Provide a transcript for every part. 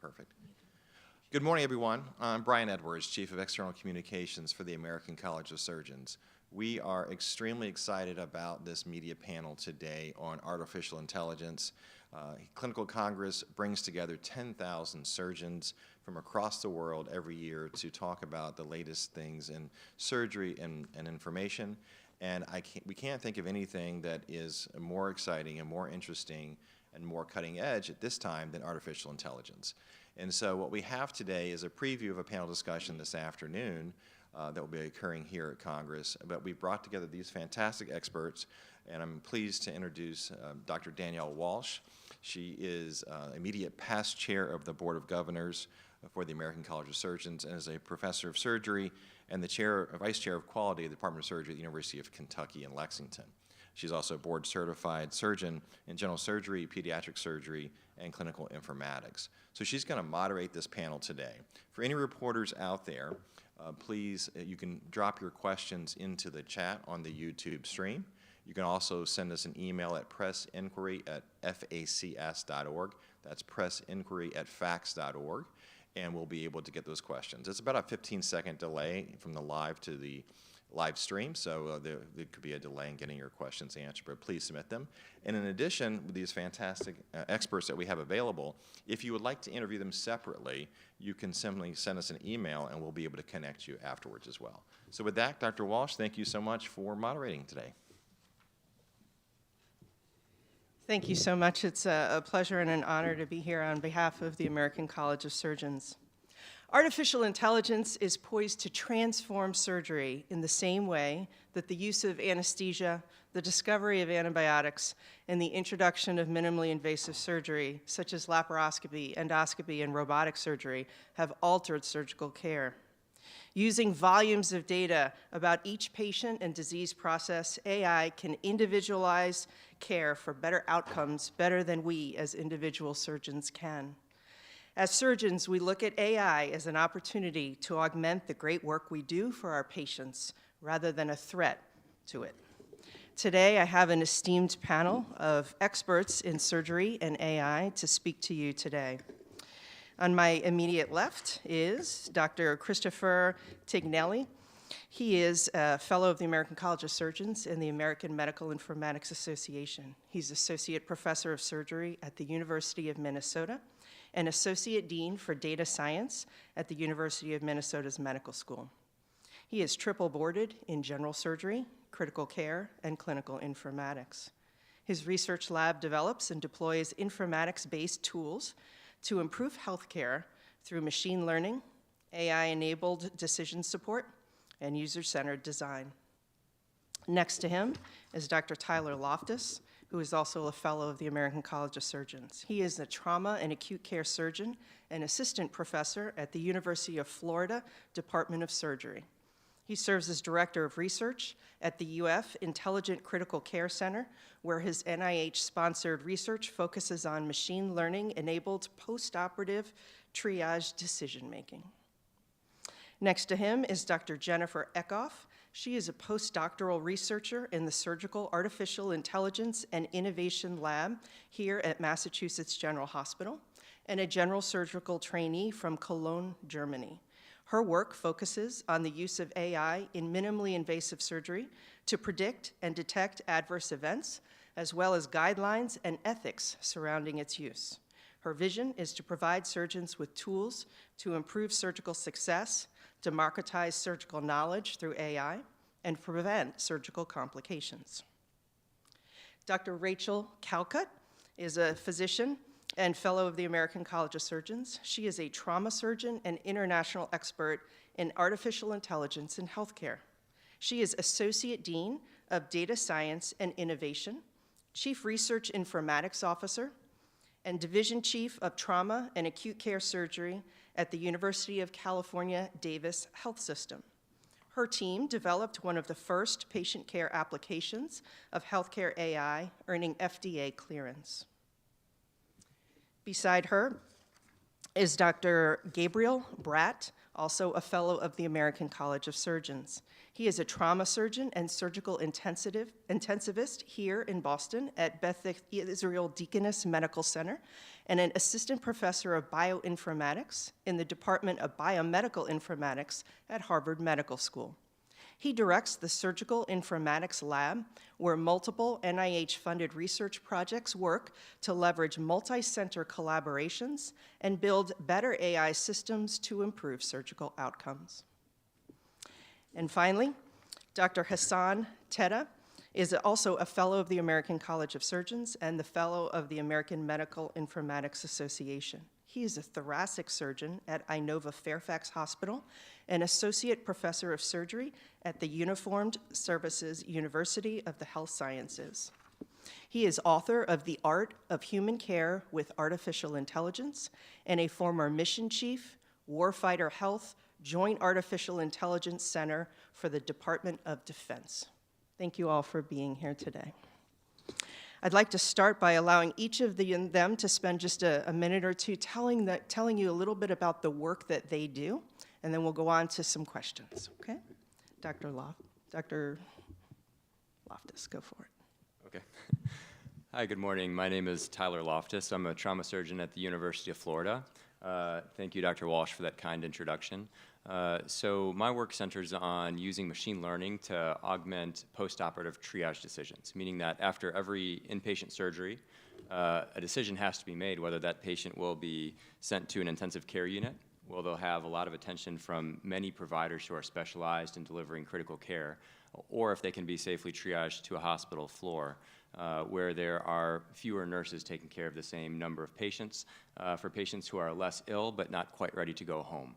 Perfect. Good morning, everyone. I'm Brian Edwards, Chief of External Communications for the American College of Surgeons. We are extremely excited about this media panel today on artificial intelligence. Clinical Congress brings together 10,000 surgeons from across the world every year to talk about the latest things in surgery and information. And we can't think of anything that is more exciting and more interesting and more cutting edge at this time than artificial intelligence. And so what we have today is a preview of a panel discussion this afternoon that will be occurring here at Congress. But we brought together these fantastic experts, and I'm pleased to introduce Dr. Danielle Walsh. She is immediate past chair of the Board of Governors for the American College of Surgeons and is a professor of surgery and the vice chair of quality of the Department of Surgery at the University of Kentucky in Lexington. She's also a board certified surgeon in general surgery, pediatric surgery, and clinical informatics. So she's going to moderate this panel today. For any reporters out there, please, you can drop your questions into the chat on the YouTube stream. You can also send us an email at pressinquiry@facs.org. That's pressinquiry@facs.org, and we'll be able to get those questions. It's about a 15-second delay from the live to the live stream, so there could be a delay in getting your questions answered, but please submit them. And in addition, with these fantastic experts that we have available, if you would like to interview them separately, you can simply send us an email and we'll be able to connect you afterwards as well. So with that, Dr. Walsh, thank you so much for moderating today. Thank you so much. It's a pleasure and an honor to be here on behalf of the American College of Surgeons. Artificial intelligence is poised to transform surgery in the same way that the use of anesthesia, the discovery of antibiotics, and the introduction of minimally invasive surgery, such as laparoscopy, endoscopy, and robotic surgery, have altered surgical care. Using volumes of data about each patient and disease process, AI can individualize care for better outcomes, better than we as individual surgeons can. As surgeons, we look at AI as an opportunity to augment the great work we do for our patients rather than a threat to it. Today, I have an esteemed panel of experts in surgery and AI to speak to you today. On my immediate left is Dr. Christopher Tignelli. He is a fellow of the American College of Surgeons and the American Medical Informatics Association. He's associate professor of surgery at the University of Minnesota and associate dean for data science at the University of Minnesota's Medical School. He is triple boarded in general surgery, critical care, and clinical informatics. His research lab develops and deploys informatics-based tools to improve healthcare through machine learning, AI-enabled decision support, and user-centered design. Next to him is Dr. Tyler Loftus, who is also a fellow of the American College of Surgeons. He is a trauma and acute care surgeon and assistant professor at the University of Florida Department of Surgery. He serves as director of research at the UF Intelligent Critical Care Center, where his NIH-sponsored research focuses on machine learning-enabled postoperative triage decision-making. Next to him is Dr. Jennifer Eckhoff. She is a postdoctoral researcher in the Surgical Artificial Intelligence and Innovation Lab here at Massachusetts General Hospital and a general surgical trainee from Cologne, Germany. Her work focuses on the use of AI in minimally invasive surgery to predict and detect adverse events, as well as guidelines and ethics surrounding its use. Her vision is to provide surgeons with tools to improve surgical success, democratize surgical knowledge through AI, and prevent surgical complications. Dr. Rachel Calcutt is a physician and fellow of the American College of Surgeons. She is a trauma surgeon and international expert in artificial intelligence in healthcare. She is Associate Dean of Data Science and Innovation, Chief Research Informatics Officer, and Division Chief of Trauma and Acute Care Surgery at the University of California, Davis Health System. Her team developed one of the first patient care applications of healthcare AI, earning FDA clearance. Beside her is Dr. Gabriel Bratt, also a fellow of the American College of Surgeons. He is a trauma surgeon and surgical intensivist here in Boston at Beth Israel Deaconess Medical Center, and an assistant professor of bioinformatics in the Department of Biomedical Informatics at Harvard Medical School. He directs the Surgical Informatics Lab, where multiple NIH-funded research projects work to leverage multi-center collaborations and build better AI systems to improve surgical outcomes. And finally, Dr. Hassan Tedda is also a fellow of the American College of Surgeons and the fellow of the American Medical Informatics Association. He is a thoracic surgeon at Inova Fairfax Hospital, an associate professor of surgery at the Uniformed Services University of the Health Sciences. He is author of The Art of Human Care with Artificial Intelligence and a former mission chief, Warfighter Health, Joint Artificial Intelligence Center for the Department of Defense. Thank you all for being here today. I'd like to start by allowing each of them to spend just a minute or two telling you a little bit about the work that they do, and then we'll go on to some questions, okay? Dr. Loftus, go for it. Okay. Hi, good morning. My name is Tyler Loftus. I'm a trauma surgeon at the University of Florida. Thank you, Dr. Walsh, for that kind introduction. So my work centers on using machine learning to augment postoperative triage decisions, meaning that after every inpatient surgery, a decision has to be made whether that patient will be sent to an intensive care unit, where they'll have a lot of attention from many providers who are specialized in delivering critical care, or if they can be safely triaged to a hospital floor, where there are fewer nurses taking care of the same number of patients, for patients who are less ill but not quite ready to go home.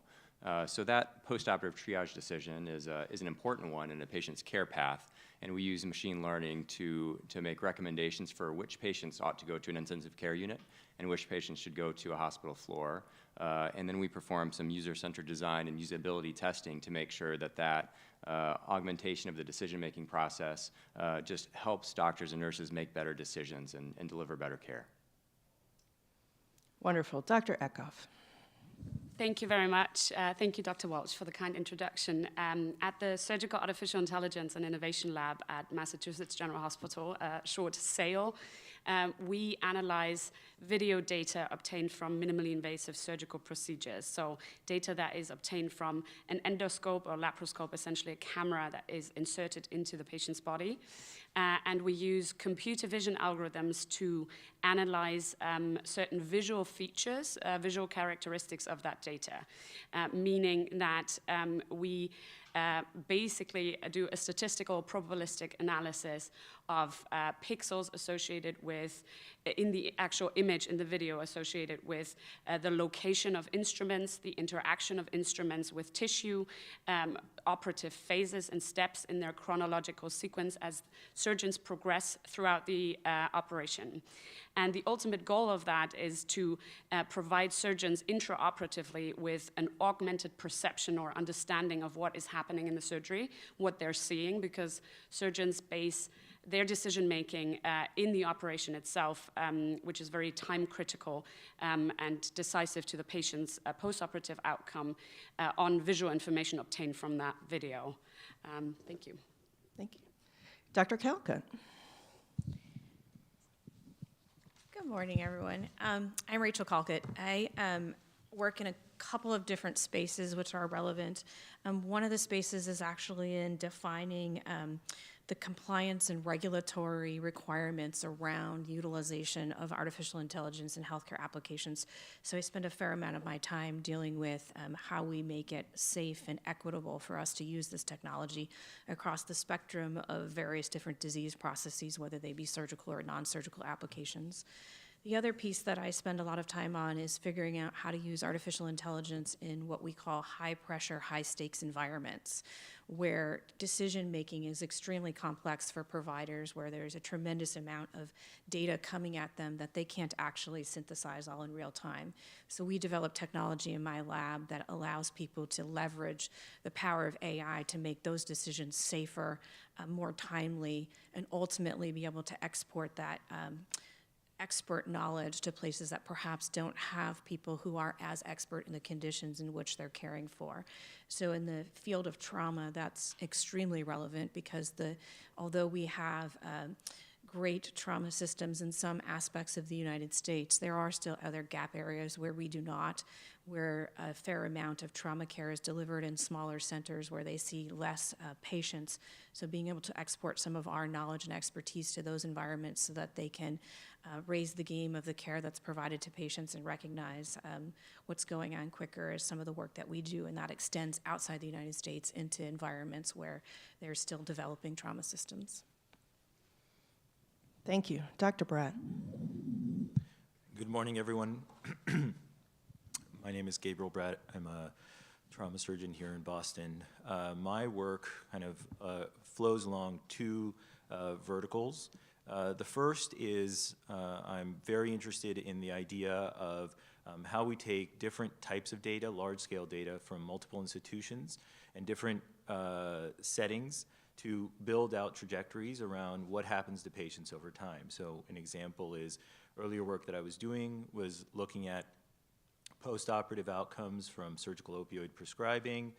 So that postoperative triage decision is an important one in a patient's care path, and we use machine learning to make recommendations for which patients ought to go to an intensive care unit and which patients should go to a hospital floor. And then we perform some user-centered design and usability testing to make sure that augmentation of the decision-making process just helps doctors and nurses make better decisions and deliver better care. Wonderful. Dr. Eckhoff. Thank you very much. Thank you, Dr. Walsh, for the kind introduction. At the Surgical Artificial Intelligence and Innovation Lab at Massachusetts General Hospital, short SAIL, we analyze video data obtained from minimally invasive surgical procedures. So data that is obtained from an endoscope or laparoscope, essentially a camera that is inserted into the patient's body. And we use computer vision algorithms to analyze certain visual features, visual characteristics of that data, meaning that we basically do a statistical probabilistic analysis of pixels associated with, in the actual image in the video, associated with the location of instruments, the interaction of instruments with tissue, operative phases and steps in their chronological sequence as surgeons progress throughout the operation. And the ultimate goal of that is to provide surgeons intraoperatively with an augmented perception or understanding of what is happening in the surgery, what they're seeing, because surgeons base their decision-making in the operation itself, which is very time-critical and decisive to the patient's post-operative outcome on visual information obtained from that video. Thank you. Thank you. Dr. Calcutt. Good morning, everyone. I'm Rachel Calcutt. I work in a couple of different spaces which are relevant. One of the spaces is actually in defining the compliance and regulatory requirements around utilization of artificial intelligence in healthcare applications. So I spend a fair amount of my time dealing with how we make it safe and equitable for us to use this technology across the spectrum of various different disease processes, whether they be surgical or non-surgical applications. The other piece that I spend a lot of time on is figuring out how to use artificial intelligence in what we call high-pressure, high-stakes environments, where decision-making is extremely complex for providers, where there's a tremendous amount of data coming at them that they can't actually synthesize all in real time. So we develop technology in my lab that allows people to leverage the power of AI to make those decisions safer, more timely, and ultimately be able to export that expert knowledge to places that perhaps don't have people who are as expert in the conditions in which they're caring for. So in the field of trauma, that's extremely relevant because although we have great trauma systems in some aspects of the United States, there are still other gap areas where we do not, where a fair amount of trauma care is delivered in smaller centers where they see less patients. So being able to export some of our knowledge and expertise to those environments so that they can raise the game of the care that's provided to patients and recognize what's going on quicker is some of the work that we do, and that extends outside the United States into environments where they're still developing trauma systems. Thank you. Dr. Bratt. Good morning, everyone. My name is Gabriel Bratt. I'm a trauma surgeon here in Boston. My work kind of flows along two verticals. The first is I'm very interested in the idea of how we take different types of data, large-scale data from multiple institutions and different settings to build out trajectories around what happens to patients over time. So an example is earlier work that I was doing was looking at postoperative outcomes from surgical opioid prescribing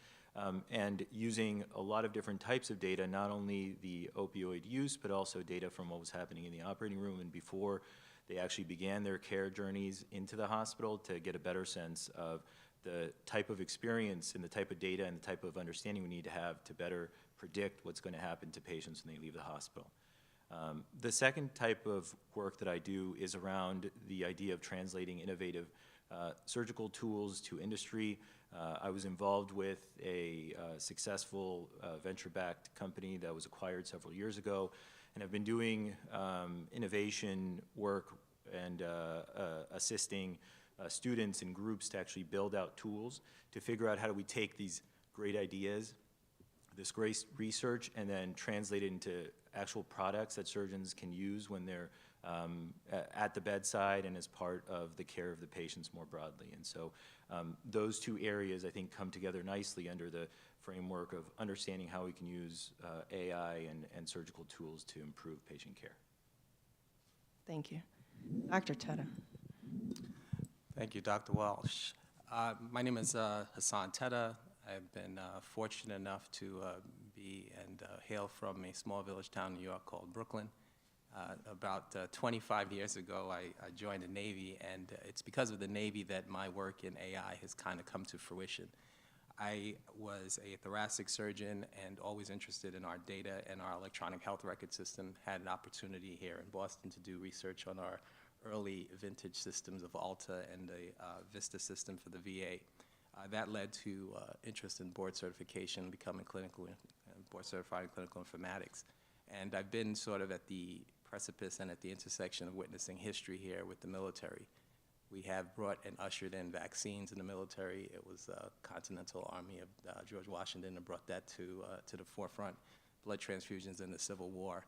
and using a lot of different types of data, not only the opioid use, but also data from what was happening in the operating room and before they actually began their care journeys into the hospital to get a better sense of the type of experience and the type of data and the type of understanding we need to have to better predict what's going to happen to patients when they leave the hospital. The second type of work that I do is around the idea of translating innovative surgical tools to industry. I was involved with a successful venture-backed company that was acquired several years ago, and I've been doing innovation work and assisting students and groups to actually build out tools to figure out how do we take these great ideas, this great research, and then translate it into actual products that surgeons can use when they're at the bedside and as part of the care of the patients more broadly. And so those two areas, I think, come together nicely under the framework of understanding how we can use AI and surgical tools to improve patient care. Thank you. Dr. Teta. Thank you, Dr. Walsh. My name is Hassan Teta. I've been fortunate enough to be and hail from a small village town in New York called Brooklyn. About 25 years ago, I joined the Navy, and it's because of the Navy that my work in AI has kind of come to fruition. I was a thoracic surgeon and always interested in our data and our electronic health record system. Had an opportunity here in Boston to do research on our early vintage systems of Alta and the Vista system for the VA. That led to interest in board certification, becoming board certified in clinical informatics. And I've been sort of at the precipice and at the intersection of witnessing history here with the military. We have brought and ushered in vaccines in the military. It was the Continental Army of George Washington that brought that to the forefront. Blood transfusions in the Civil War.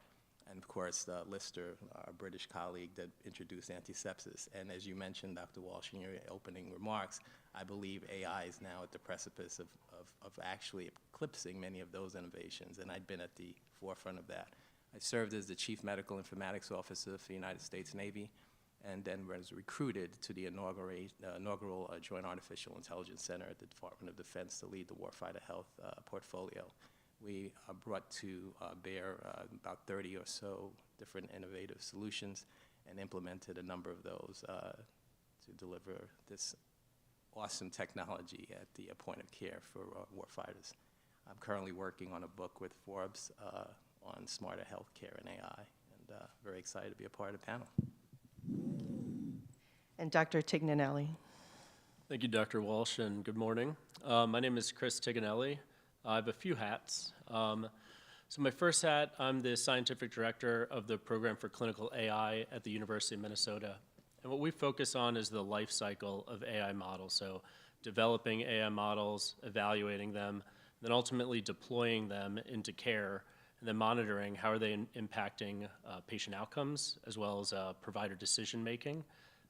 And of course, Lister, our British colleague, that introduced antisepsis. And as you mentioned, Dr. Walsh, in your opening remarks, I believe AI is now at the precipice of actually eclipsing many of those innovations, and I'd been at the forefront of that. I served as the Chief Medical Informatics Officer for the United States Navy, and then was recruited to the inaugural Joint Artificial Intelligence Center at the Department of Defense to lead the Warfighter Health portfolio. We brought to bear about 30 or so different innovative solutions and implemented a number of those to deliver this awesome technology at the point of care for warfighters. I'm currently working on a book with Forbes on smarter healthcare and AI, and very excited to be a part of the panel. And Dr. Tignanelli. Thank you, Dr. Walsh, and good morning. My name is Chris Tignanelli. I have a few hats. So my first hat, I'm the scientific director of the program for clinical AI at the University of Minnesota. And what we focus on is the life cycle of AI models. So developing AI models, evaluating them, then ultimately deploying them into care, and then monitoring how are they impacting patient outcomes as well as provider decision making.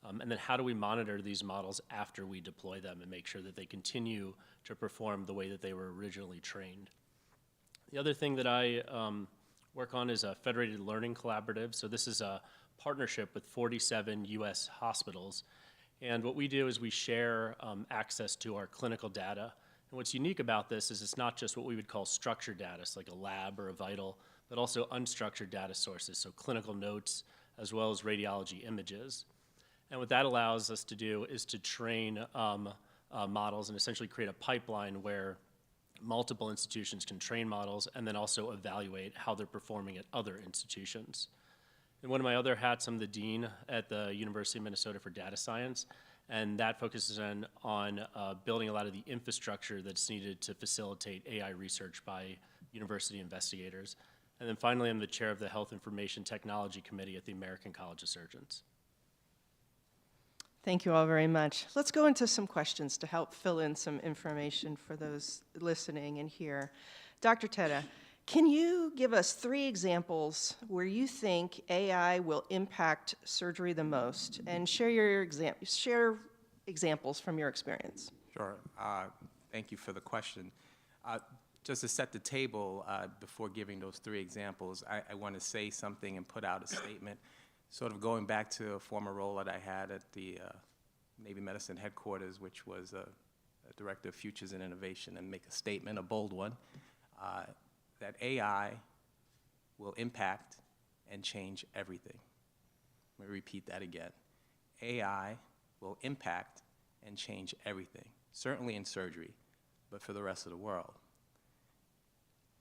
And then how do we monitor these models after we deploy them and make sure that they continue to perform the way that they were originally trained. The other thing that I work on is a federated learning collaborative. So this is a partnership with 47 US hospitals. And what we do is we share access to our clinical data. And what's unique about this is it's not just what we would call structured data, so like a lab or a vital, but also unstructured data sources, so clinical notes as well as radiology images. And what that allows us to do is to train models and essentially create a pipeline where multiple institutions can train models and then also evaluate how they're performing at other institutions. In one of my other hats, I'm the dean at the University of Minnesota for data science, and that focuses on building a lot of the infrastructure that's needed to facilitate AI research by university investigators. And then finally, I'm the chair of the Health Information Technology Committee at the American College of Surgeons. Thank you all very much. Let's go into some questions to help fill in some information for those listening and here. Dr. Teta, can you give us 3 examples where you think AI will impact surgery the most, and share examples from your experience? Sure. Thank you for the question. Just to set the table, before giving those 3 examples, I want to say something and put out a statement, sort of going back to a former role that I had at the Navy Medicine headquarters, which was a Director of Futures and Innovation, and make a statement, a bold one, that AI will impact and change everything. Let me repeat that again. AI will impact and change everything, certainly in surgery, but for the rest of the world.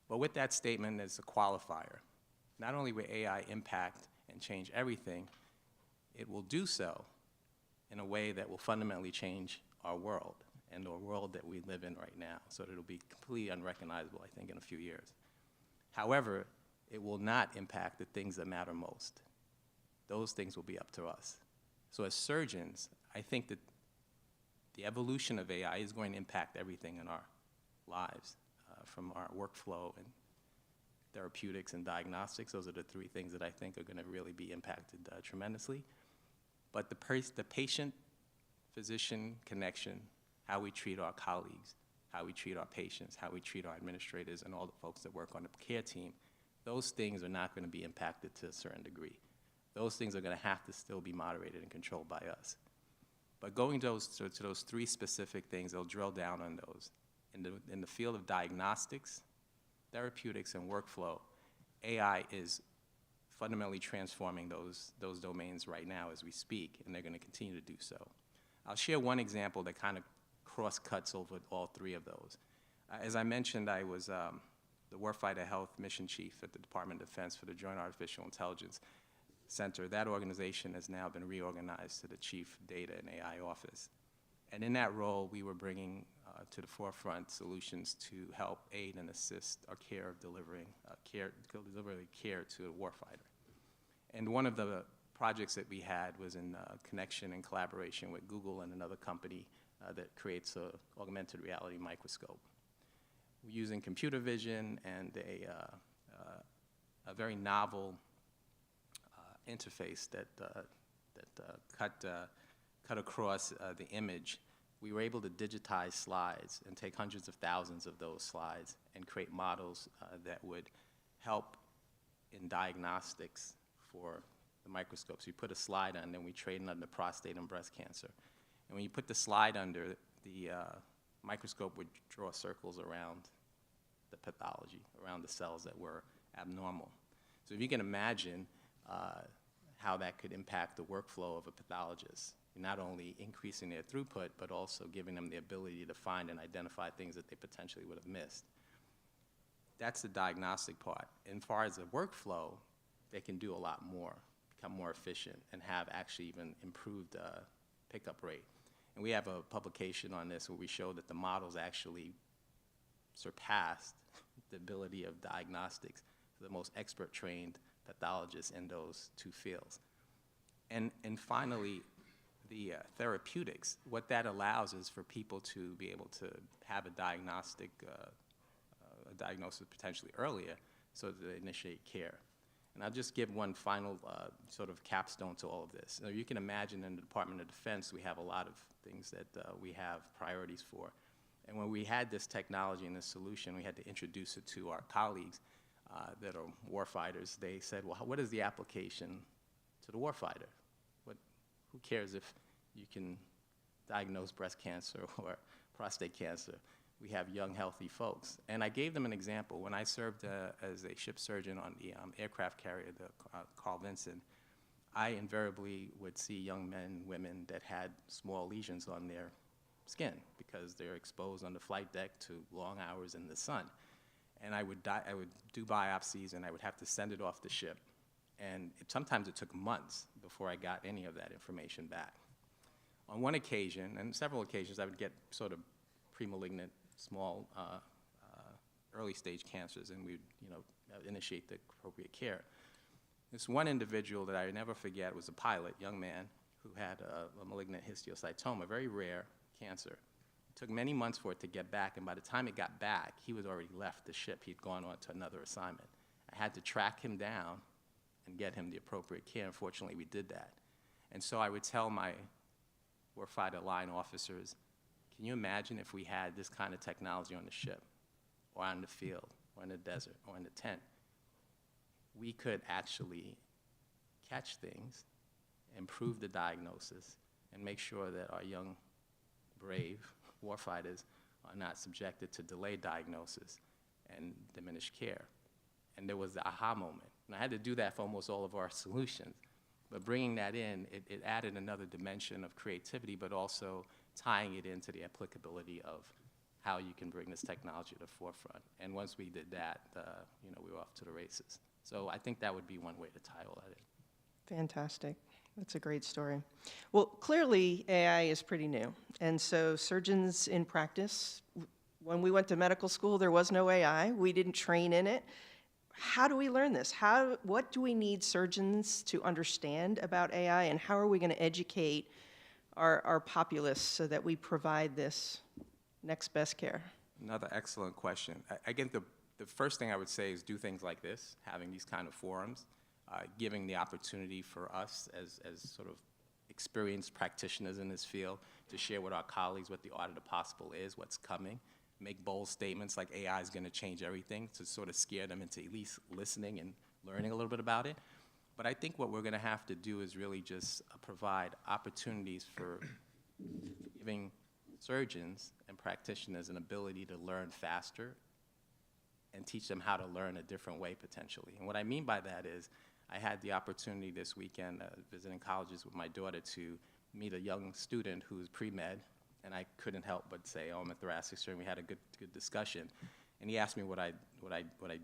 But with that statement, there's a qualifier. Not only will AI impact and change everything, it will do so in a way that will fundamentally change our world and the world that we live in right now, so that it'll be completely unrecognizable, I think, in a few years. However, it will not impact the things that matter most. Those things will be up to us. So as surgeons, I think that the evolution of AI is going to impact everything in our lives, from our workflow and therapeutics and diagnostics. Those are the 3 things that I think are going to really be impacted tremendously. But the patient-physician connection, how we treat our colleagues, how we treat our patients, how we treat our administrators and all the folks that work on the care team, those things are not going to be impacted to a certain degree. Those things are going to have to still be moderated and controlled by us. But going to those 3 specific things, I'll drill down on those. In the field of diagnostics, therapeutics, and workflow, AI is fundamentally transforming those domains right now as we speak, and they're going to continue to do so. I'll share one example that kind of cross-cuts over all 3 of those. As I mentioned, I was the Warfighter Health Mission Chief at the Department of Defense for the Joint Artificial Intelligence Center. That organization has now been reorganized to the Chief Data and AI Office. And in that role, we were bringing to the forefront solutions to help aid and assist our care of delivering care to the warfighter. And one of the projects that we had was in connection and collaboration with Google and another company that creates an augmented reality microscope. We're using computer vision and a very novel interface that cut across the image. We were able to digitize slides and take hundreds of thousands of those slides and create models that would help in diagnostics for the microscopes. We put a slide on, then we trained under prostate and breast cancer. And when you put the slide under, the microscope would draw circles around the pathology, around the cells that were abnormal. So if you can imagine how that could impact the workflow of a pathologist, not only increasing their throughput, but also giving them the ability to find and identify things that they potentially would have missed. That's the diagnostic part. And as far as the workflow, they can do a lot more, become more efficient, and have actually even improved pickup rate. And we have a publication on this where we show that the models actually surpassed the ability of diagnostics for the most expert-trained pathologists in those 2 fields. And finally, the therapeutics, what that allows is for people to be able to have a diagnosis potentially earlier so that they initiate care. And I'll just give one final sort of capstone to all of this. Now, you can imagine in the Department of Defense, we have a lot of things that we have priorities for. And when we had this technology and this solution, we had to introduce it to our colleagues that are warfighters. They said, well, what is the application to the warfighter. Who cares if you can diagnose breast cancer or prostate cancer? We have young, healthy folks. And I gave them an example. When I served as a ship surgeon on the aircraft carrier, the Carl Vinson, I invariably would see young men and women that had small lesions on their skin because they're exposed on the flight deck to long hours in the sun. And I would do biopsies, and I would have to send it off the ship. And sometimes it took months before I got any of that information back. On one occasion, and several occasions, I would get sort of premalignant, small, early stage cancers, and we'd initiate the appropriate care. This one individual that I never forget was a pilot, young man, who had a malignant histiocytoma, very rare cancer. It took many months for it to get back, and by the time it got back, he had already left the ship. He'd gone on to another assignment. I had to track him down and get him the appropriate care. Unfortunately, we did that. And so I would tell my warfighter line officers, can you imagine if we had this kind of technology on the ship, or on the field, or in the desert, or in the tent? We could actually catch things, improve the diagnosis, and make sure that our young, brave warfighters are not subjected to delayed diagnosis and diminished care. And there was the aha moment. And I had to do that for almost all of our solutions. But bringing that in, it added another dimension of creativity, but also tying it into the applicability of how you can bring this technology to the forefront. And once we did that, we were off to the races. So I think that would be one way to tie all that in. Fantastic. That's a great story. Well, clearly AI is pretty new. And so surgeons in practice, when we went to medical school, there was no AI. We didn't train in it. How do we learn this? What do we need surgeons to understand about AI, and how are we going to educate our populace so that we provide this next best care? Another excellent question. Again, the first thing I would say is do things like this, having these kind of forums, giving the opportunity for us as sort of experienced practitioners in this field to share with our colleagues what the art of the possible is, what's coming, make bold statements like AI is going to change everything, to sort of scare them into at least listening and learning a little bit about it. But I think what we're going to have to do is really just provide opportunities for giving surgeons and practitioners an ability to learn faster and teach them how to learn a different way potentially. And what I mean by that is I had the opportunity this weekend visiting colleges with my daughter to meet a young student who's pre-med, and I couldn't help but say, oh, I'm a thoracic surgeon. We had a good discussion. And he asked me what I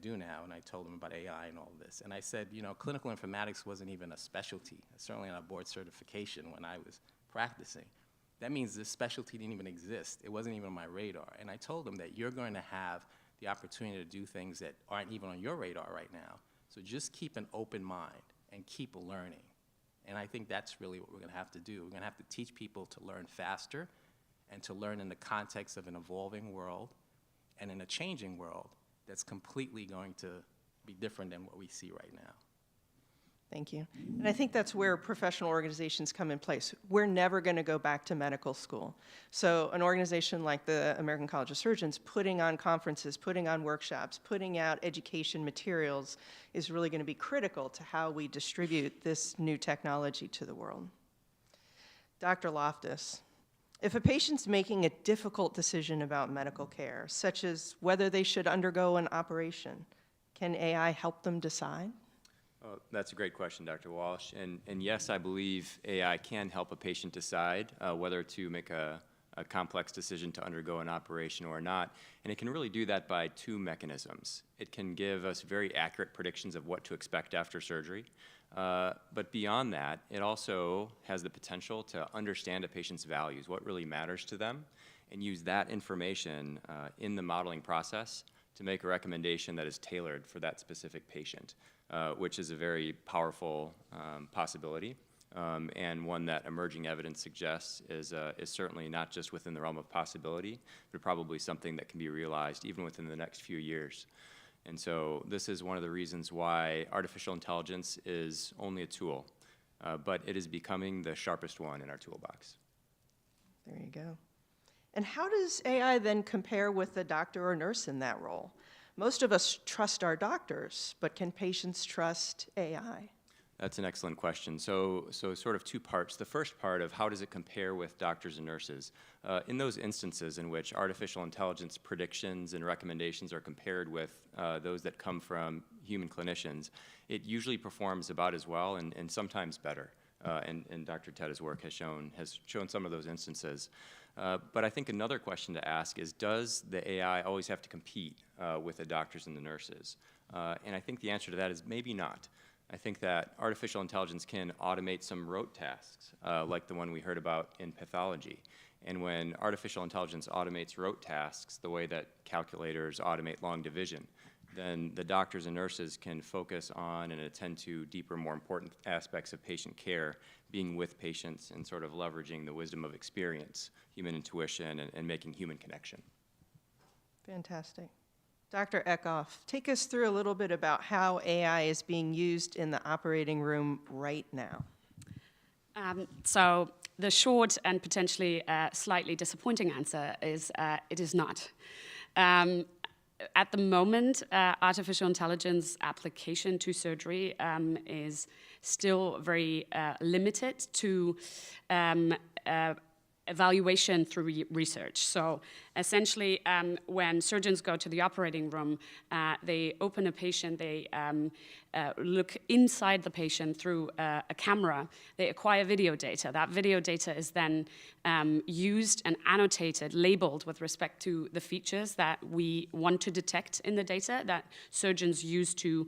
do now, and I told him about AI and all this. And I said, clinical informatics wasn't even a specialty, certainly not a board certification when I was practicing. That means this specialty didn't even exist. It wasn't even on my radar. And I told him that you're going to have the opportunity to do things that aren't even on your radar right now. So just keep an open mind and keep learning. And I think that's really what we're going to have to do. We're going to have to teach people to learn faster and to learn in the context of an evolving world and in a changing world that's completely going to be different than what we see right now. Thank you. And I think that's where professional organizations come in place. We're never going to go back to medical school. So an organization like the American College of Surgeons putting on conferences, putting on workshops, putting out education materials is really going to be critical to how we distribute this new technology to the world. Dr. Loftus, if a patient's making a difficult decision about medical care, such as whether they should undergo an operation, can AI help them decide? Oh, that's a great question, Dr. Walsh. And yes, I believe AI can help a patient decide whether to make a complex decision to undergo an operation or not. And it can really do that by two mechanisms. It can give us very accurate predictions of what to expect after surgery. But beyond that, it also has the potential to understand a patient's values, what really matters to them, and use that information in the modeling process to make a recommendation that is tailored for that specific patient, which is a very powerful possibility, and one that emerging evidence suggests is certainly not just within the realm of possibility, but probably something that can be realized even within the next few years. And so this is one of the reasons why artificial intelligence is only a tool, but it is becoming the sharpest one in our toolbox. There you go. And how does AI then compare with the doctor or nurse in that role? Most of us trust our doctors, but can patients trust AI? That's an excellent question. So sort of two parts. The first part of how does it compare with doctors and nurses? In those instances in which artificial intelligence predictions and recommendations are compared with those that come from human clinicians, it usually performs about as well and sometimes better. And Dr. Teda's work has shown some of those instances. But I think another question to ask is, does the AI always have to compete with the doctors and the nurses? And I think the answer to that is maybe not. I think that artificial intelligence can automate some rote tasks, like the one we heard about in pathology. And when artificial intelligence automates rote tasks the way that calculators automate long division, then the doctors and nurses can focus on and attend to deeper, more important aspects of patient care, being with patients and sort of leveraging the wisdom of experience, human intuition, and making human connection. Fantastic. Dr. Eckhoff, take us through a little bit about how AI is being used in the operating room right now. So the short and potentially slightly disappointing answer is it is not. At the moment, artificial intelligence application to surgery is still very limited to evaluation through research. So essentially, when surgeons go to the operating room, they open a patient, they look inside the patient through a camera, they acquire video data. That video data is then used and annotated, labeled with respect to the features that we want to detect in the data that surgeons use to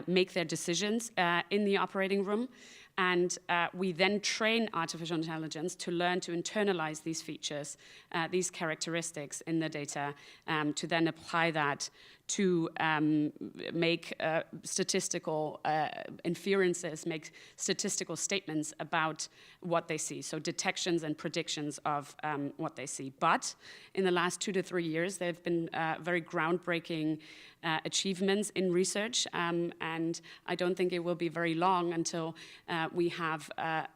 make their decisions in the operating room. And we then train artificial intelligence to learn to internalize these features, these characteristics in the data, to then apply that to make statistical inferences, make statistical statements about what they see, so detections and predictions of what they see. But in the last 2 to 3 years, there have been very groundbreaking achievements in research, and I don't think it will be very long until we have,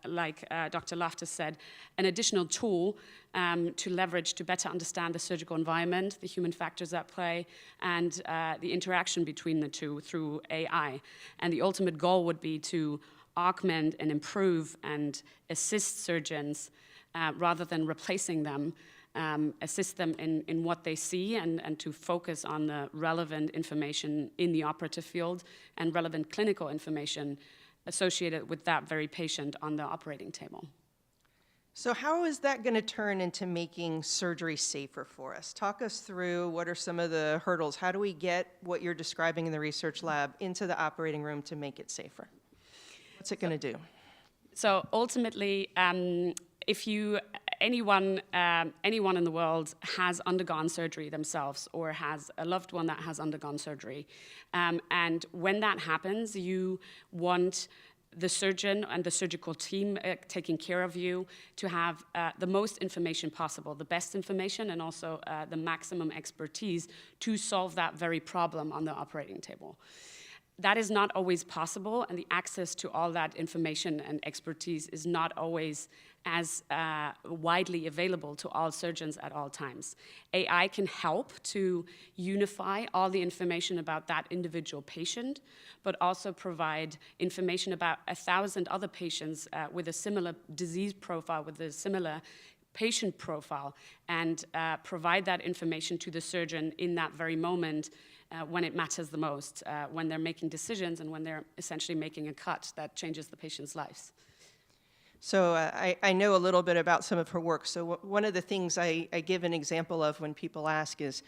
like Dr. Loftus said, an additional tool to leverage to better understand the surgical environment, the human factors at play, and the interaction between the two through AI. And the ultimate goal would be to augment and improve and assist surgeons rather than replacing them, assist them in what they see and to focus on the relevant information in the operative field and relevant clinical information associated with that very patient on the operating table. So how is that going to turn into making surgery safer for us? Talk us through what are some of the hurdles. How do we get what you're describing in the research lab into the operating room to make it safer? What's it going to do? So ultimately, if anyone in the world has undergone surgery themselves or has a loved one that has undergone surgery, and when that happens, you want the surgeon and the surgical team taking care of you to have the most information possible, the best information, and also the maximum expertise to solve that very problem on the operating table. That is not always possible, and the access to all that information and expertise is not always as widely available to all surgeons at all times. AI can help to unify all the information about that individual patient, but also provide information about 1,000 other patients with a similar disease profile, with a similar patient profile, and provide that information to the surgeon in that very moment when it matters the most, when they're making decisions and when they're essentially making a cut that changes the patient's lives. So I know a little bit about some of her work. So one of the things I give an example of when people ask is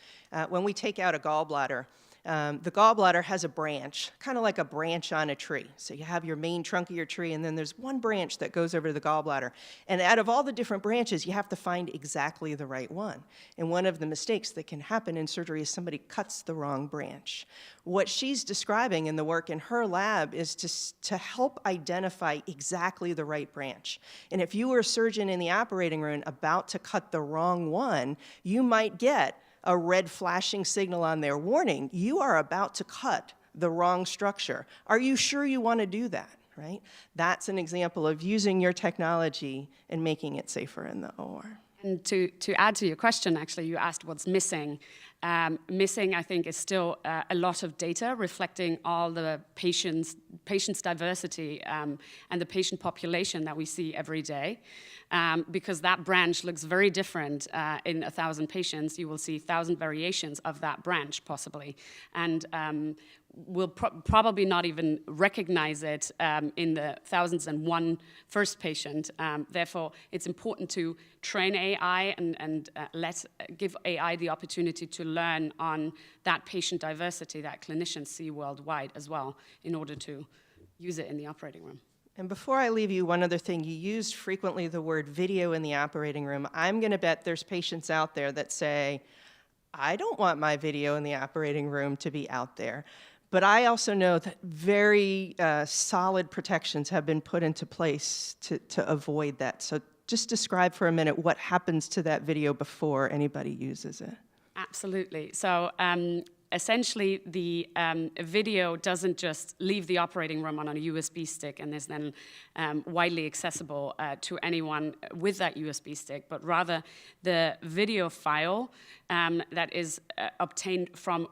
when we take out a gallbladder, the gallbladder has a branch, kind of like a branch on a tree. So you have your main trunk of your tree, and then there's one branch that goes over to the gallbladder. And out of all the different branches, you have to find exactly the right one. And one of the mistakes that can happen in surgery is somebody cuts the wrong branch. What she's describing in the work in her lab is to help identify exactly the right branch. And if you were a surgeon in the operating room about to cut the wrong one, you might get a red flashing signal on their warning. You are about to cut the wrong structure. Are you sure you want to do that, right? That's an example of using your technology and making it safer in the OR. And to add to your question, actually, you asked what's missing. Missing, I think, is still a lot of data reflecting all the patients' patient's diversity and the patient population that we see every day, because that branch looks very different in 1,000 patients. You will see 1,000 variations of that branch, possibly. And we'll probably not even recognize it in the 1,001 first patient. Therefore, it's important to train AI and give AI the opportunity to learn on that patient diversity that clinicians see worldwide as well, in order to use it in the operating room. And before I leave you, one other thing. You used frequently the word video in the operating room. I'm going to bet there's patients out there that say, I don't want my video in the operating room to be out there. But I also know that very solid protections have been put into place to avoid that. So just describe for a minute what happens to that video before anybody uses it. Absolutely. So essentially, the video doesn't just leave the operating room on a USB stick and is then widely accessible to anyone with that USB stick, but rather the video file that is obtained from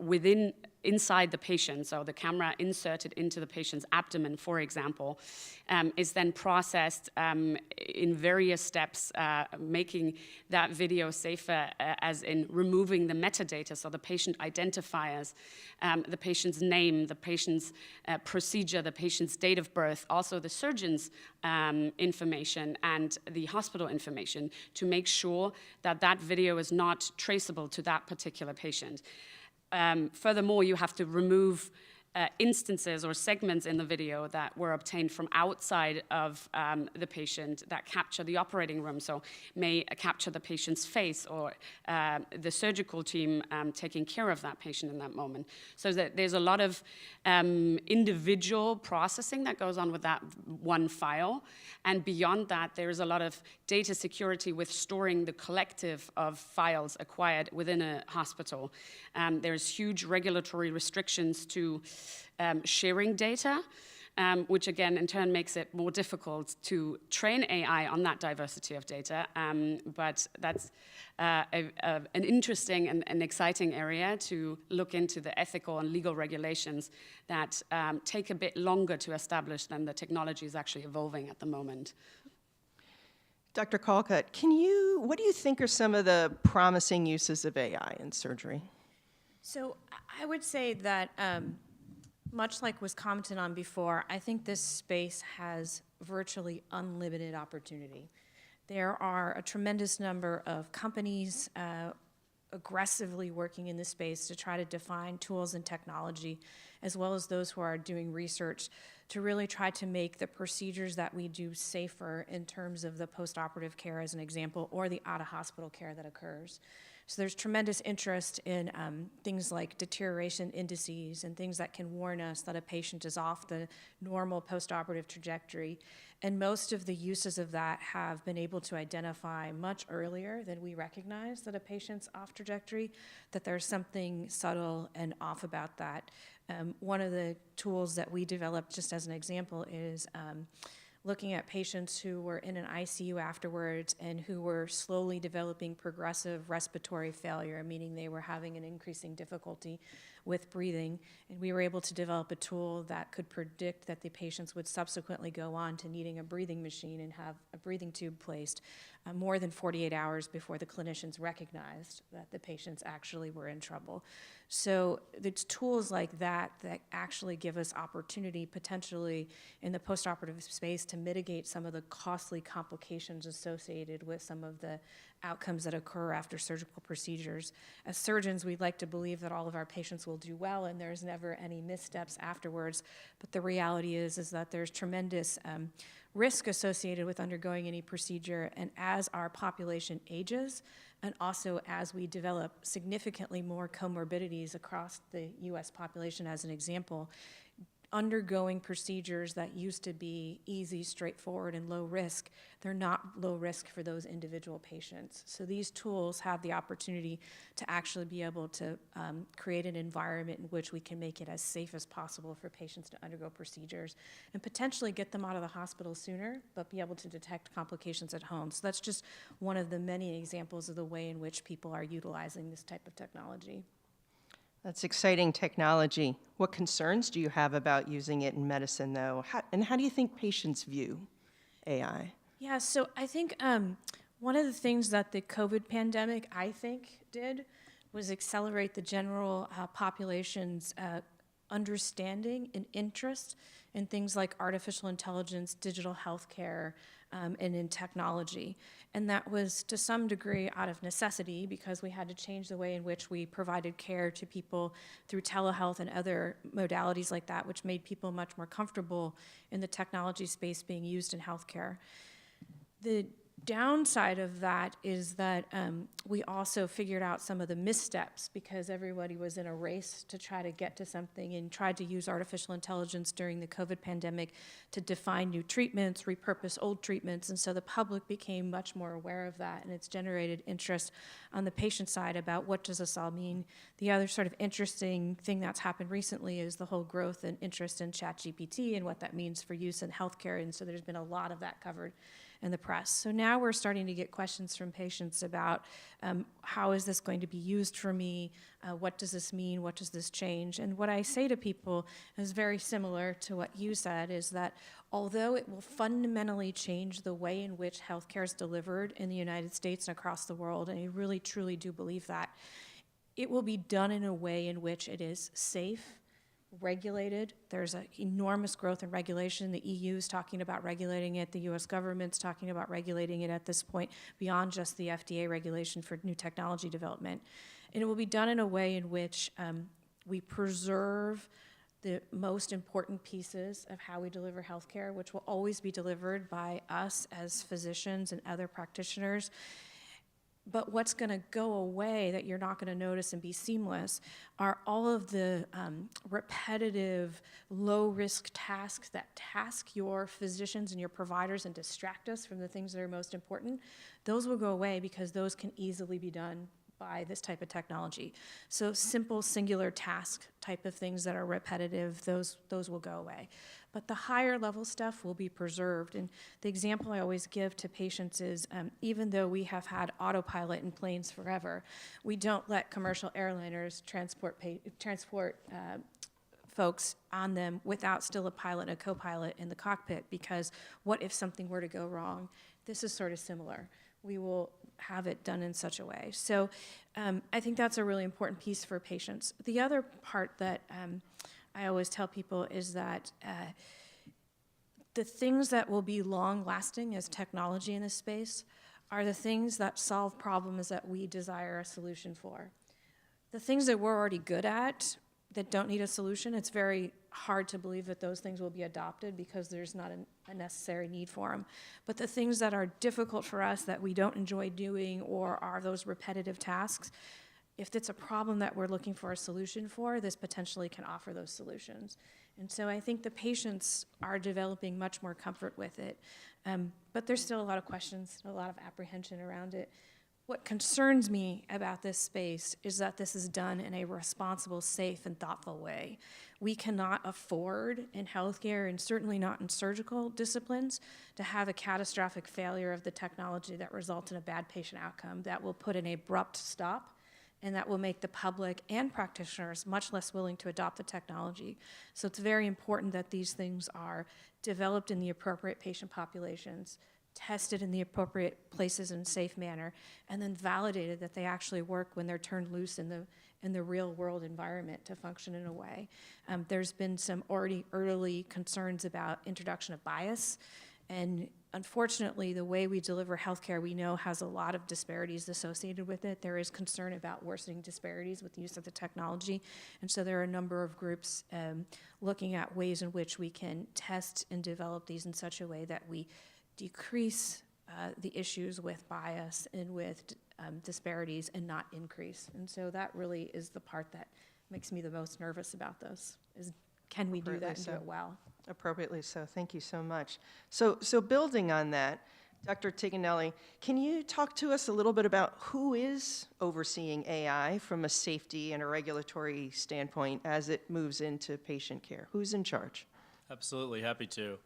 inside the patient, so the camera inserted into the patient's abdomen, for example, is then processed in various steps, making that video safer, as in removing the metadata, so the patient identifiers, the patient's name, the patient's procedure, the patient's date of birth, also the surgeon's information and the hospital information, to make sure that that video is not traceable to that particular patient. Furthermore, you have to remove instances or segments in the video that were obtained from outside of the patient that capture the operating room, so may capture the patient's face or the surgical team taking care of that patient in that moment. So that there's a lot of individual processing that goes on with that one file. And beyond that, there is a lot of data security with storing the collective of files acquired within a hospital. There's huge regulatory restrictions to sharing data, which again, in turn, makes it more difficult to train AI on that diversity of data. But that's an interesting and exciting area to look into, the ethical and legal regulations that take a bit longer to establish than the technology is actually evolving at the moment. Dr. Calcutt, what do you think are some of the promising uses of AI in surgery? So I would say that much like was commented on before, I think this space has virtually unlimited opportunity. There are a tremendous number of companies aggressively working in this space to try to define tools and technology, as well as those who are doing research to really try to make the procedures that we do safer in terms of the postoperative care, as an example, or the out-of-hospital care that occurs. So there's tremendous interest in things like deterioration indices and things that can warn us that a patient is off the normal postoperative trajectory. And most of the uses of that have been able to identify much earlier than we recognize that a patient's off trajectory, that there's something subtle and off about that. One of the tools that we developed, just as an example, is looking at patients who were in an ICU afterwards and who were slowly developing progressive respiratory failure, meaning they were having an increasing difficulty with breathing. And we were able to develop a tool that could predict that the patients would subsequently go on to needing a breathing machine and have a breathing tube placed more than 48 hours before the clinicians recognized that the patients actually were in trouble. So it's tools like that that actually give us opportunity potentially in the postoperative space to mitigate some of the costly complications associated with some of the outcomes that occur after surgical procedures. As surgeons, we'd like to believe that all of our patients will do well and there's never any missteps afterwards, but the reality is that there's tremendous risk associated with undergoing any procedure, and as our population ages, and also as we develop significantly more comorbidities across the US population, as an example, undergoing procedures that used to be easy, straightforward, and low risk, they're not low risk for those individual patients. So these tools have the opportunity to actually be able to create an environment in which we can make it as safe as possible for patients to undergo procedures and potentially get them out of the hospital sooner, but be able to detect complications at home. So that's just one of the many examples of the way in which people are utilizing this type of technology. That's exciting technology. Well, What concerns do you have about using it in medicine, though? And how do you think patients view AI? Yeah, so I think one of the things that the COVID pandemic, I think, did was accelerate the general population's understanding and interest in things like artificial intelligence, digital healthcare, and in technology. And that was to some degree out of necessity because we had to change the way in which we provided care to people through telehealth and other modalities like that, which made people much more comfortable in the technology space being used in healthcare. The downside of that is that we also figured out some of the missteps because everybody was in a race to try to get to something and tried to use artificial intelligence during the COVID pandemic to define new treatments, repurpose old treatments, and so the public became much more aware of that, and it's generated interest on the patient side about what does this all mean. The other sort of interesting thing that's happened recently is the whole growth and interest in ChatGPT and what that means for use in healthcare, and so there's been a lot of that covered in the press. So now we're starting to get questions from patients about how is this going to be used for me? What does this mean? What does this change? And what I say to people is very similar to what you said, is that although it will fundamentally change the way in which healthcare is delivered in the United States and across the world, and I really truly do believe that, it will be done in a way in which it is safe, regulated. There's an enormous growth in regulation. The EU is talking about regulating it. The US government's talking about regulating it at this point beyond just the FDA regulation for new technology development. And it will be done in a way in which we preserve the most important pieces of how we deliver healthcare, which will always be delivered by us as physicians and other practitioners. But what's going to go away that you're not going to notice and be seamless are all of the repetitive, low-risk tasks that task your physicians and your providers and distract us from the things that are most important. Those will go away because those can easily be done by this type of technology. So simple, singular task type of things that are repetitive, those will go away. But the higher level stuff will be preserved. And the example I always give to patients is even though we have had autopilot in planes forever, we don't let commercial airliners transport folks on them without still a pilot and a co-pilot in the cockpit, because what if something were to go wrong? This is sort of similar. We will have it done in such a way. So I think that's a really important piece for patients. The other part that I always tell people is that the things that will be long-lasting as technology in this space are the things that solve problems that we desire a solution for. The things that we're already good at that don't need a solution, it's very hard to believe that those things will be adopted because there's not a necessary need for them. But the things that are difficult for us that we don't enjoy doing or are those repetitive tasks, if it's a problem that we're looking for a solution for, this potentially can offer those solutions. And so I think the patients are developing much more comfort with it. But there's still a lot of questions, a lot of apprehension around it. What concerns me about this space is that this is done in a responsible, safe, and thoughtful way. We cannot afford in healthcare, and certainly not in surgical disciplines, to have a catastrophic failure of the technology that results in a bad patient outcome that will put an abrupt stop, and that will make the public and practitioners much less willing to adopt the technology. So it's very important that these things are developed in the appropriate patient populations, tested in the appropriate places in a safe manner, and then validated that they actually work when they're turned loose in the real world environment to function in a way. There's been some already early concerns about introduction of bias, and unfortunately, the way we deliver healthcare, we know, has a lot of disparities associated with it. There is concern about worsening disparities with the use of the technology, and so there are a number of groups looking at ways in which we can test and develop these in such a way that we decrease the issues with bias and with disparities and not increase. And so that really is the part that makes me the most nervous about this, is can we do that and do it well? Appropriately so. Thank you so much. So building on that, Dr. Tiganelli, can you talk to us a little bit about who is overseeing AI from a safety and a regulatory standpoint as it moves into patient care? Who's in charge? Absolutely, happy to.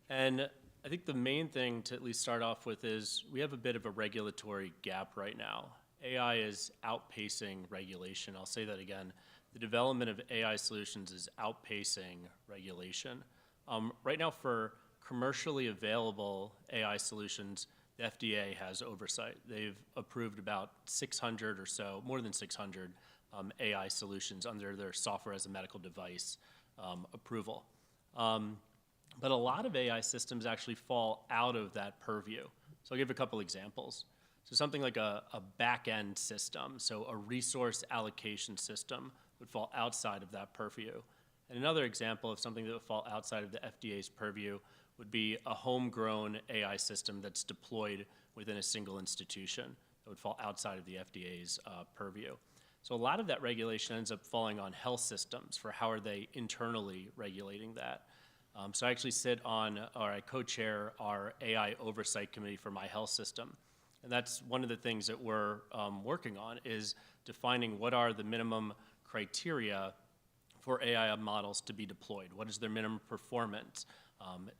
And I think the main thing to at least start off with is we have a bit of a regulatory gap right now. AI is outpacing regulation. I'll say that again. the development of AI solutions is outpacing regulation. Right now, for commercially available AI solutions, the FDA has oversight. They've approved about 600 or so, more than 600 AI solutions under their software as a medical device approval. But a lot of AI systems actually fall out of that purview. So I'll give a couple examples. So something like a back-end system, so a resource allocation system would fall outside of that purview. And another example of something that would fall outside of the FDA's purview would be a homegrown AI system that's deployed within a single institution that would fall outside of the FDA's purview. So a lot of that regulation ends up falling on health systems for how are they internally regulating that. So I actually sit on, or I co-chair our AI oversight committee for my health system. And that's one of the things that we're working on is defining what are the minimum criteria for AI models to be deployed. What is their minimum performance?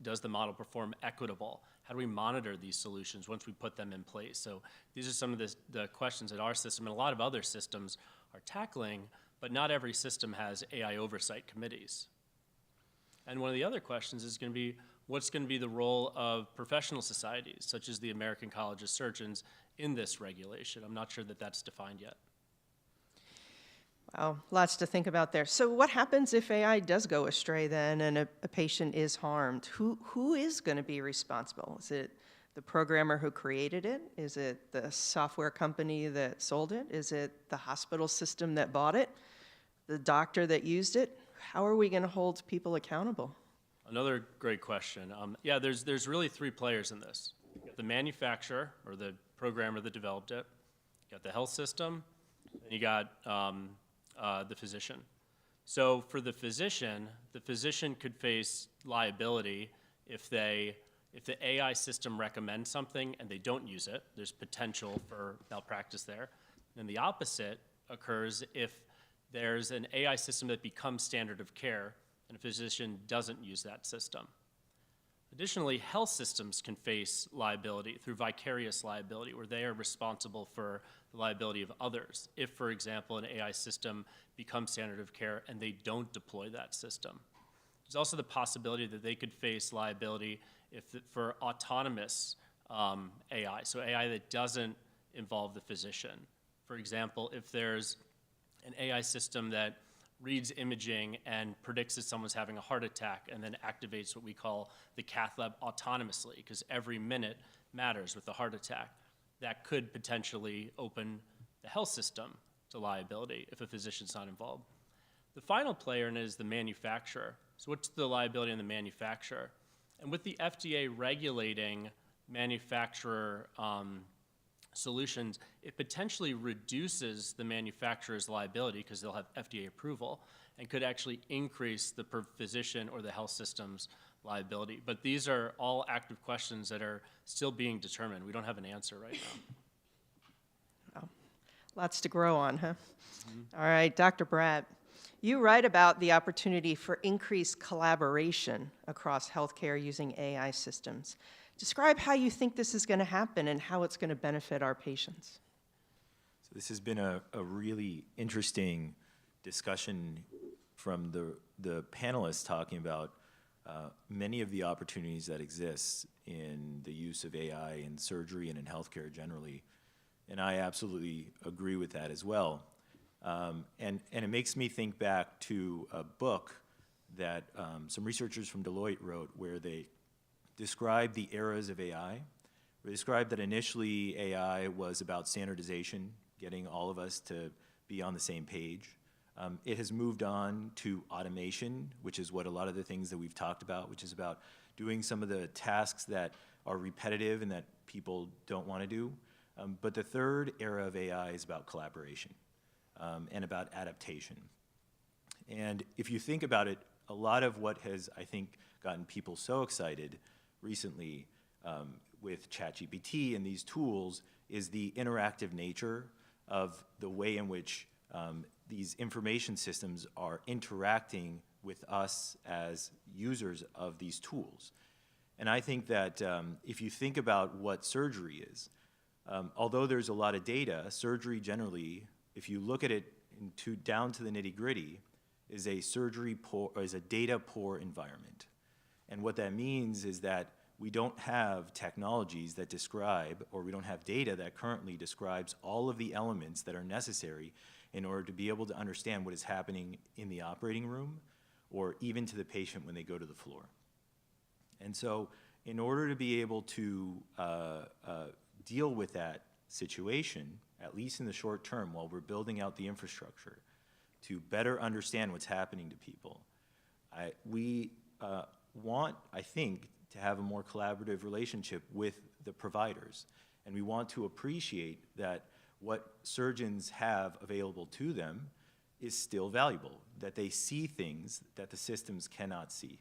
Does the model perform equitable? How do we monitor these solutions once we put them in place? So these are some of the questions that our system and a lot of other systems are tackling, but not every system has AI oversight committees. And one of the other questions is going to be, what's going to be the role of professional societies, such as the American College of Surgeons, in this regulation? I'm not sure that that's defined yet. Wow, lots to think about there. So what happens if AI does go astray then and a patient is harmed? Who is going to be responsible? Is it the programmer who created it? Is it the software company that sold it? Is it the hospital system that bought it? The doctor that used it? How are we going to hold people accountable? Another great question. Yeah, there's really three players in this. You got the manufacturer, or the programmer that developed it. You got the health system, and you got the physician. So for the physician could face liability if the AI system recommends something and they don't use it. There's potential for malpractice there. And the opposite occurs if there's an AI system that becomes standard of care and a physician doesn't use that system. Additionally, health systems can face liability through vicarious liability, where they are responsible for the liability of others. If, for example, an AI system becomes standard of care and they don't deploy that system. There's also the possibility that they could face liability for autonomous AI, so AI that doesn't involve the physician. For example, if there's an AI system that reads imaging and predicts that someone's having a heart attack and then activates what we call the cath lab autonomously, because every minute matters with the heart attack. That could potentially open the health system to liability if a physician's not involved. The final player in it is the manufacturer. So what's the liability on the manufacturer? And with the FDA regulating manufacturer solutions, it potentially reduces the manufacturer's liability because they'll have FDA approval and could actually increase the physician or the health system's liability. But these are all active questions that are still being determined. We don't have an answer right now. Wow. Lots to grow on, huh? Mm-hmm. All right, Dr. Bratt, you write about the opportunity for increased collaboration across healthcare using AI systems. Describe how you think this is going to happen and how it's going to benefit our patients. So this has been a really interesting discussion from the panelists talking about many of the opportunities that exist in the use of AI in surgery and in healthcare generally. And I absolutely agree with that as well. And it makes me think back to a book that some researchers from Deloitte wrote where they described the eras of AI. We described that initially AI was about standardization, getting all of us to be on the same page. It has moved on to automation, which is what a lot of the things that we've talked about, which is about doing some of the tasks that are repetitive and that people don't want to do. But the third era of AI is about collaboration and about adaptation. And if you think about it, a lot of what has, I think, gotten people so excited recently with ChatGPT and these tools is the interactive nature of the way in which these information systems are interacting with us as users of these tools. And I think that if you think about what surgery is, although there's a lot of data, surgery generally, if you look at it down to the nitty-gritty, is a data poor environment. And what that means is that we don't have technologies that describe, or we don't have data that currently describes all of the elements that are necessary in order to be able to understand what is happening in the operating room, or even to the patient when they go to the floor. And so in order to be able to deal with that situation, at least in the short term, while we're building out the infrastructure to better understand what's happening to people, we want, I think, to have a more collaborative relationship with the providers. And we want to appreciate that what surgeons have available to them is still valuable, that they see things that the systems cannot see.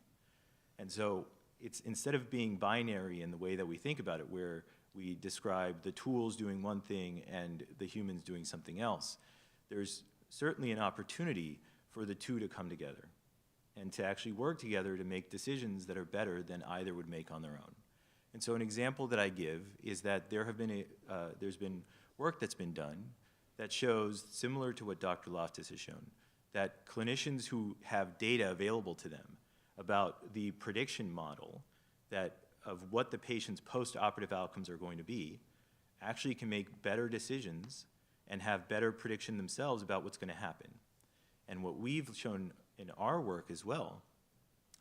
And so it's, instead of being binary in the way that we think about it, where we describe the tools doing one thing and the humans doing something else, there's certainly an opportunity for the two to come together and to actually work together to make decisions that are better than either would make on their own. And so an example that I give is that there's been work that's been done that shows, similar to what Dr. Loftus has shown, that clinicians who have data available to them about the prediction model of what the patient's post-operative outcomes are going to be actually can make better decisions and have better prediction themselves about what's going to happen. And what we've shown in our work as well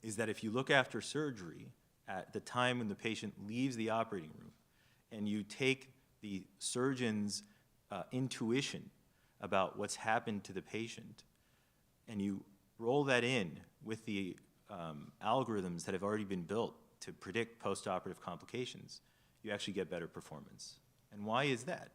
is that if you look after surgery at the time when the patient leaves the operating room and you take the surgeon's intuition about what's happened to the patient and you roll that in with the algorithms that have already been built to predict post-operative complications, you actually get better performance. And why is that?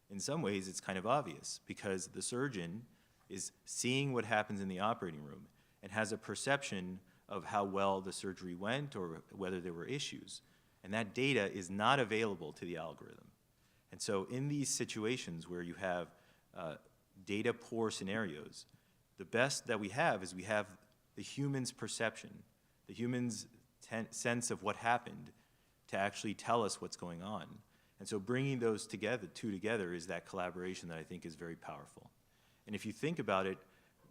In some ways, it's kind of obvious, because the surgeon is seeing what happens in the operating room and has a perception of how well the surgery went or whether there were issues. And that data is not available to the algorithm. And so in these situations where you have data poor scenarios, the best that we have is we have the human's perception, the human's sense of what happened to actually tell us what's going on. And so bringing those two together is that collaboration that I think is very powerful. And if you think about it,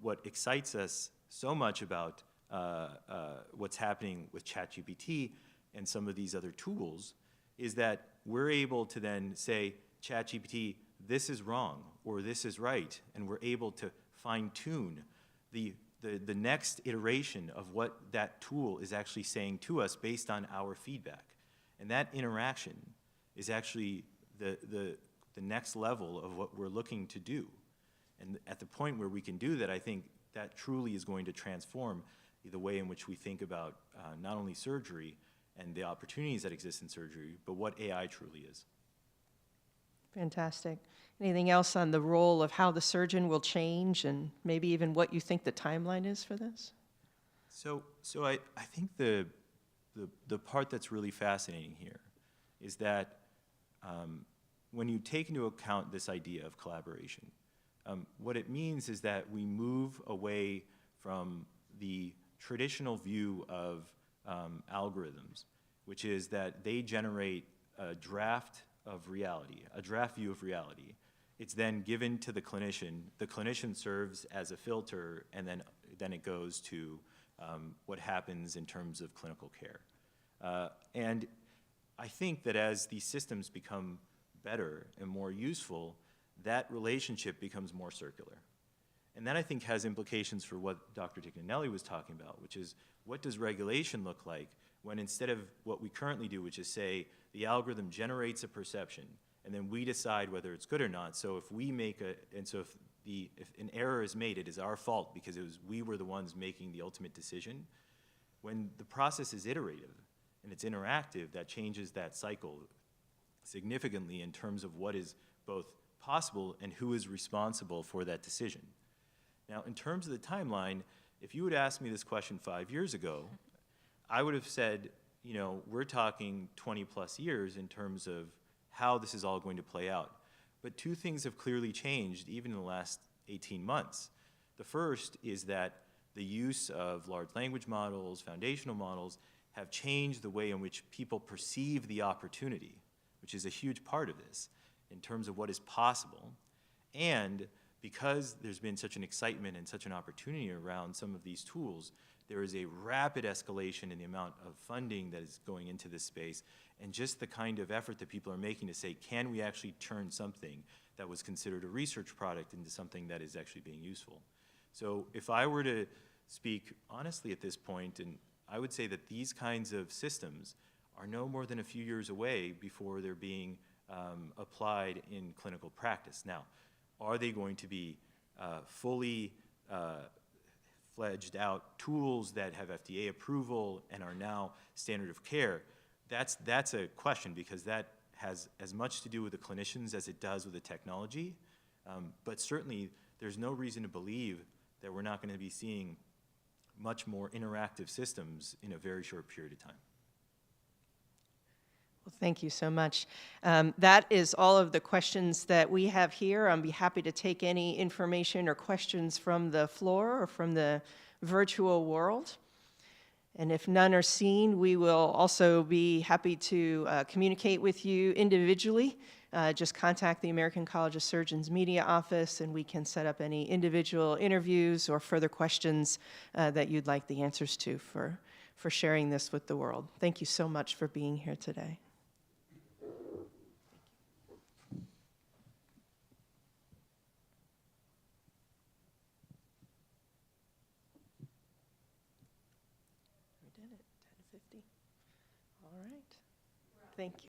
what excites us so much about what's happening with ChatGPT and some of these other tools is that we're able to then say, ChatGPT, this is wrong, or this is right, and we're able to fine-tune the next iteration of what that tool is actually saying to us based on our feedback. And that interaction is actually the next level of what we're looking to do. And at the point where we can do that, I think that truly is going to transform the way in which we think about not only surgery and the opportunities that exist in surgery, but what AI truly is. Fantastic. Anything else on the role of how the surgeon will change, and maybe even what you think the timeline is for this? So I think the part that's really fascinating here is that when you take into account this idea of collaboration, what it means is that we move away from the traditional view of algorithms, which is that they generate a draft of reality, a draft view of reality. It's then given to the clinician. The clinician serves as a filter, and then it goes to what happens in terms of clinical care. And I think that as these systems become better and more useful, that relationship becomes more circular. And that, I think, has implications for what Dr. Tignanelli was talking about, which is, what does regulation look like when, instead of what we currently do, which is say the algorithm generates a perception and then we decide whether it's good or not. So if we make if an error is made, it is our fault because we were the ones making the ultimate decision. When the process is iterative and it's interactive, that changes that cycle significantly in terms of what is both possible and who is responsible for that decision. Now, in terms of the timeline, if you would ask me this question 5 years ago, I would have said, you know, we're talking 20 plus years in terms of how this is all going to play out. But two things have clearly changed even in the last 18 months. The first is that the use of large language models, foundational models, have changed the way in which people perceive the opportunity, which is a huge part of this in terms of what is possible. And because there's been such an excitement and such an opportunity around some of these tools, there is a rapid escalation in the amount of funding that is going into this space, and just the kind of effort that people are making to say, can we actually turn something that was considered a research product into something that is actually being useful? So if I were to speak honestly at this point, and I would say that these kinds of systems are no more than a few years away before they're being applied in clinical practice. Now, are they going to be fully fledged out tools that have FDA approval and are now standard of care? That's a question, because that has as much to do with the clinicians as it does with the technology. But certainly, there's no reason to believe that we're not going to be seeing much more interactive systems in a very short period of time. Well, thank you so much. That is all of the questions that we have here. I'll be happy to take any information or questions from the floor or from the virtual world. And if none are seen, we will also be happy to communicate with you individually. Just contact the American College of Surgeons Media Office, and we can set up any individual interviews or further questions that you'd like the answers to for sharing this with the world. Thank you so much for being here today. We did it, 10:50. All right. Thank you.